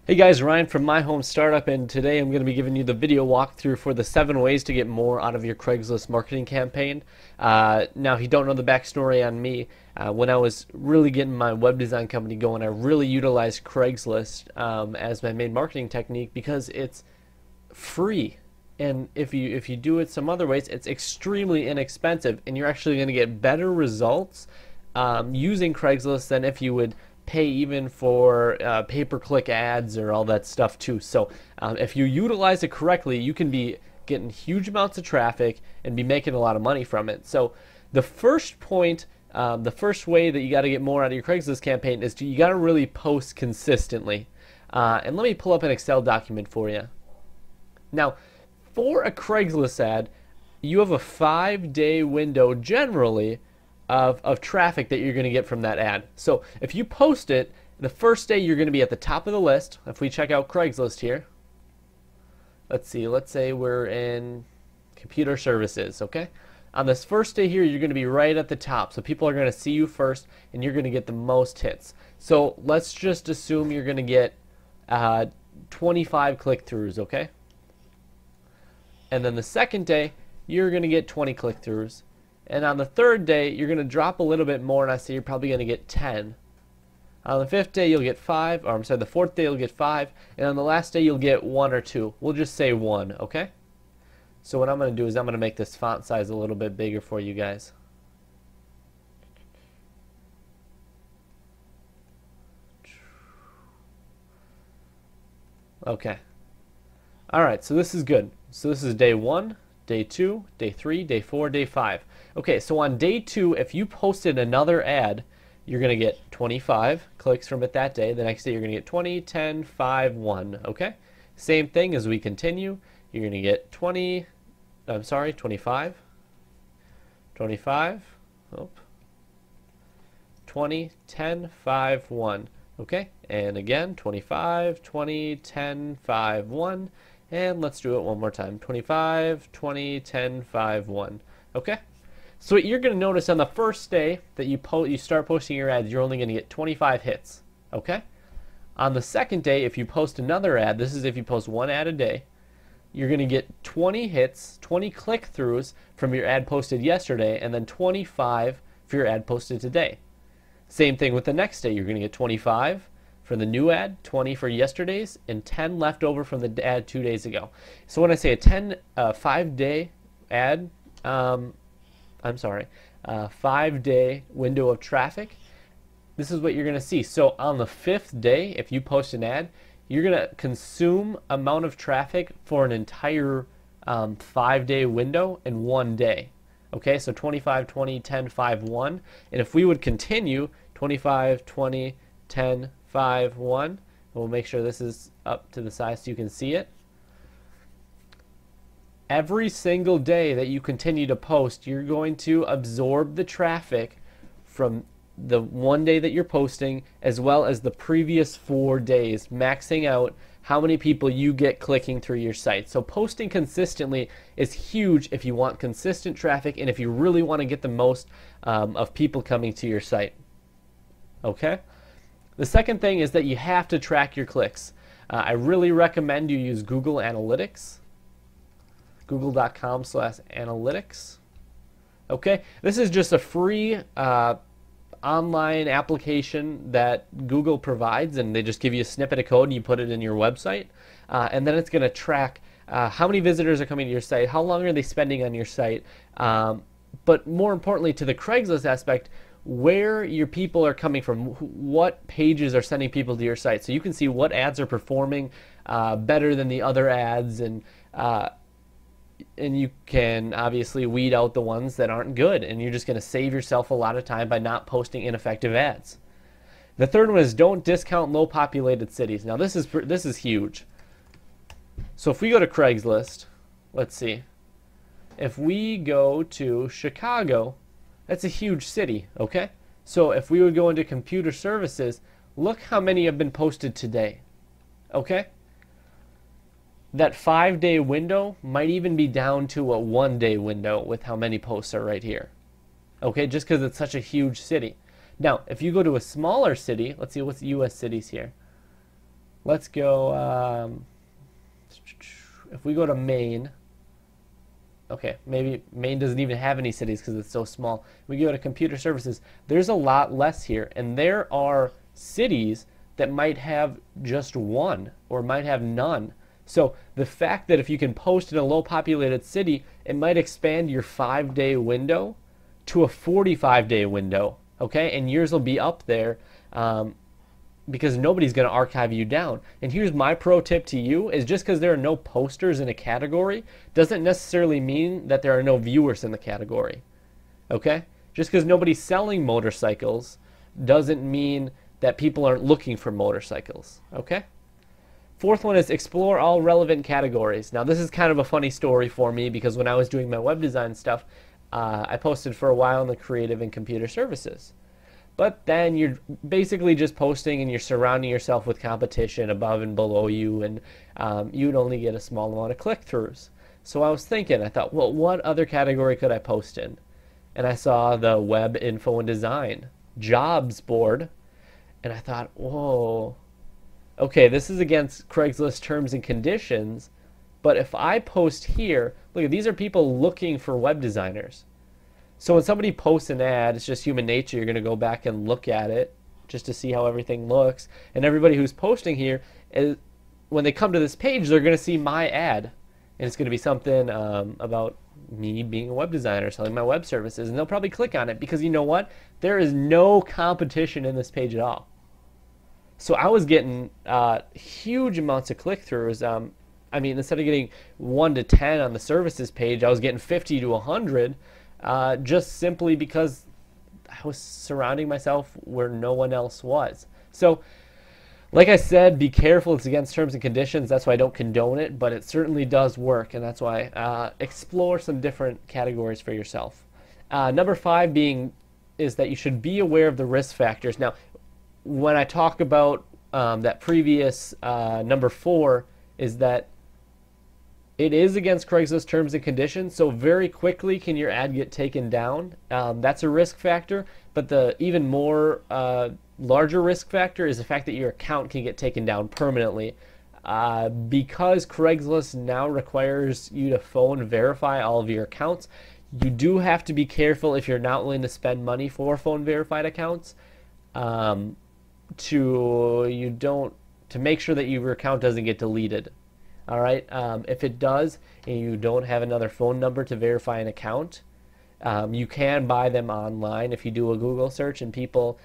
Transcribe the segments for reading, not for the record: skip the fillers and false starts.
Hey guys, Ryan from My Home Startup, and today I'm going to be giving you the video walkthrough for the 7 ways to get more out of your Craigslist marketing campaign. Now, if you don't know the backstory on me, when I was really getting my web design company going, I really utilized Craigslist as my main marketing technique because it's free. And if you do it some other ways, it's extremely inexpensive, and you're actually going to get better results using Craigslist than if you would pay even for pay-per-click ads or all that stuff too. So if you utilize it correctly, you can be getting huge amounts of traffic and be making a lot of money from it. So the first point, the first way that you got to get more out of your Craigslist campaign is you got to really post consistently. And let me pull up an Excel document for you. Now, for a Craigslist ad, you have a 5-day window generally of traffic that you're going to get from that ad. So if you post it, the first day you're going to be at the top of the list. If we check out Craigslist here, let's see, let's say we're in computer services, okay? On this first day here, you're going to be right at the top. So people are going to see you first, and you're going to get the most hits. So let's just assume you're going to get 25 click-throughs, okay? And then the second day, you're going to get 20 click-throughs. And on the third day, you're going to drop a little bit more, and I say you're probably going to get 10. On the fifth day, you'll get 5, or I'm sorry, the fourth day, you'll get 5, and on the last day, you'll get 1 or 2. We'll just say 1, okay? So what I'm going to do is I'm going to make this font size a little bit bigger for you guys. Okay. Alright, so this is good. So this is day 1, day 2, day 3, day 4, day 5. Okay, so on day 2, if you posted another ad, you're going to get 25 clicks from it that day. The next day you're going to get 20, 10, 5, 1. Okay? Same thing as we continue. You're going to get 25, 25, oh, 20, 10, 5, 1. Okay? And again, 25, 20, 10, 5, 1. And let's do it one more time. 25, 20, 10, 5, 1. Okay? So what you're going to notice on the first day that you start posting your ads, you're only going to get 25 hits. Okay? On the second day, if you post another ad, this is if you post one ad a day, you're going to get 20 hits, 20 click-throughs from your ad posted yesterday, and then 25 for your ad posted today. Same thing with the next day. You're going to get 25 for the new ad, 20 for yesterday's, and 10 left over from the ad 2 days ago. So when I say a 5-day ad, 5-day window of traffic, this is what you're going to see. So on the 5th day, if you post an ad, you're going to consume amount of traffic for an entire 5-day window in 1 day. Okay, so 25, 20, 10, 5, 1. And if we would continue 25, 20, 10, 5, 1, we'll make sure this is up to the size so you can see it. Every single day that you continue to post, you're going to absorb the traffic from the one day that you're posting as well as the previous 4 days, maxing out how many people you get clicking through your site. So posting consistently is huge if you want consistent traffic and if you really want to get the most of people coming to your site. Okay? The second thing is that you have to track your clicks. I really recommend you use Google Analytics. Google.com/analytics. Okay, this is just a free online application that Google provides, and they just give you a snippet of code and you put it in your website, and then it's going to track how many visitors are coming to your site, how long are they spending on your site, but more importantly to the Craigslist aspect, where your people are coming from, what pages are sending people to your site, so you can see what ads are performing better than the other ads, and you can obviously weed out the ones that aren't good, and you're just going to save yourself a lot of time by not posting ineffective ads. The third one is don't discount low populated cities. Now this is huge. So if we go to Craigslist, let's see. If we go to Chicago, that's a huge city, okay? So if we would go into computer services, look how many have been posted today, okay? That 5-day window might even be down to a 1-day window with how many posts are right here. Okay, just because it's such a huge city. Now, if you go to a smaller city, let's see what's U.S. cities here. let's go, if we go to Maine, okay, maybe Maine doesn't even have any cities because it's so small. We go to computer services. There's a lot less here, and there are cities that might have just one or might have none. So the fact that if you can post in a low populated city, it might expand your 5-day window to a 45-day window, okay? And yours will be up there because nobody's going to archive you down. And here's my pro tip to you is just because there are no posters in a category doesn't necessarily mean that there are no viewers in the category, okay? Just because nobody's selling motorcycles doesn't mean that people aren't looking for motorcycles, okay? Fourth one is explore all relevant categories. Now this is kind of a funny story for me because when I was doing my web design stuff, I posted for a while in the creative and computer services. But then you're basically just posting and you're surrounding yourself with competition above and below you, and you'd only get a small amount of click-throughs. So I was thinking, I thought, well, what other category could I post in? And I saw the web info and design jobs board, and I thought, whoa, okay, this is against Craigslist terms and conditions, but if I post here, look, these are people looking for web designers. So when somebody posts an ad, it's just human nature. You're going to go back and look at it just to see how everything looks. And everybody who's posting here, when they come to this page, they're going to see my ad. And it's going to be something about me being a web designer, selling my web services. And they'll probably click on it because you know what? There is no competition in this page at all. So I was getting huge amounts of click-throughs. I mean, instead of getting 1 to 10 on the services page, I was getting 50 to 100. Just simply because I was surrounding myself where no one else was. So, like I said, be careful. It's against terms and conditions. That's why I don't condone it, but it certainly does work, and that's why explore some different categories for yourself. Number 5 is that you should be aware of the risk factors. Now, when I talk about that previous number 4 is that it is against Craigslist terms and conditions, so very quickly can your ad get taken down. That's a risk factor, but the even more larger risk factor is the fact that your account can get taken down permanently. Because Craigslist now requires you to phone verify all of your accounts, you do have to be careful if you're not willing to spend money for phone verified accounts to make sure that your account doesn't get deleted. All right, if it does and you don't have another phone number to verify an account, you can buy them online if you do a Google search, and people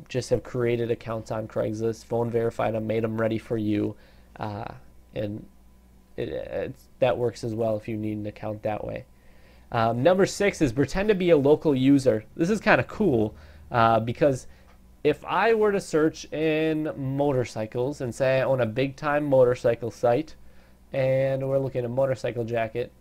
just have created accounts on Craigslist, phone verified them, made them ready for you, and that works as well if you need an account that way. Number 6 is pretend to be a local user. This is kind of cool because if I were to search in motorcycles and say I own a big time motorcycle site and we're looking at a motorcycle jacket,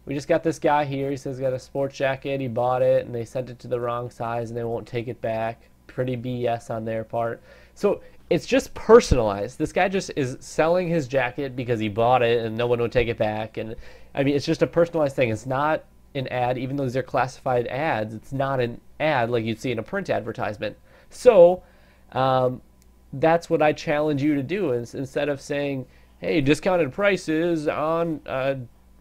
we just got this guy here, he says he's got a sports jacket, he bought it and they sent it to the wrong size and they won't take it back. Pretty BS on their part. So it's just personalized. This guy just is selling his jacket because he bought it and no one would take it back. And I mean, it's just a personalized thing. It's not an ad, even though these are classified ads, it's not an ad like you'd see in a print advertisement. So that's what I challenge you to do is instead of saying, hey, discounted prices on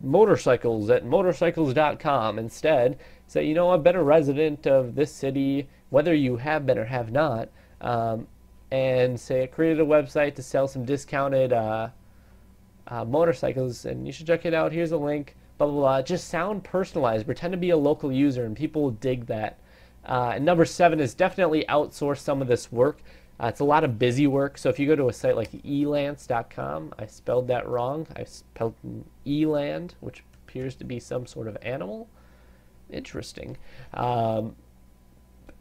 motorcycles at motorcycles.com, instead say, you know, I've been a resident of this city, whether you have been or have not, and say I created a website to sell some discounted motorcycles and you should check it out. Here's a link, blah, blah, blah. Just sound personalized. Pretend to be a local user and people will dig that. And number 7 is definitely outsource some of this work. It's a lot of busy work. So if you go to a site like elance.com, I spelled that wrong. I spelled eland, which appears to be some sort of animal. Interesting.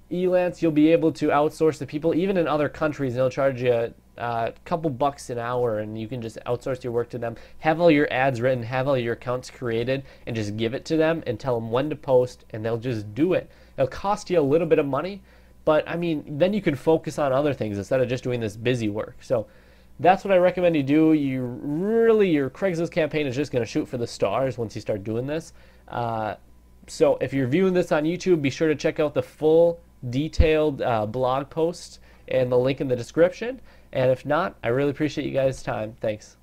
Elance, you'll be able to outsource to people, even in other countries, and they'll charge you a couple bucks an hour, and you can just outsource your work to them. Have all your ads written, have all your accounts created, and just give it to them and tell them when to post, and they'll just do it. It'll cost you a little bit of money, but I mean, then you can focus on other things instead of just doing this busy work. So that's what I recommend you do. Your Craigslist campaign is just going to shoot for the stars once you start doing this. So if you're viewing this on YouTube, be sure to check out the full detailed blog post and the link in the description. And if not, I really appreciate you guys' time. Thanks.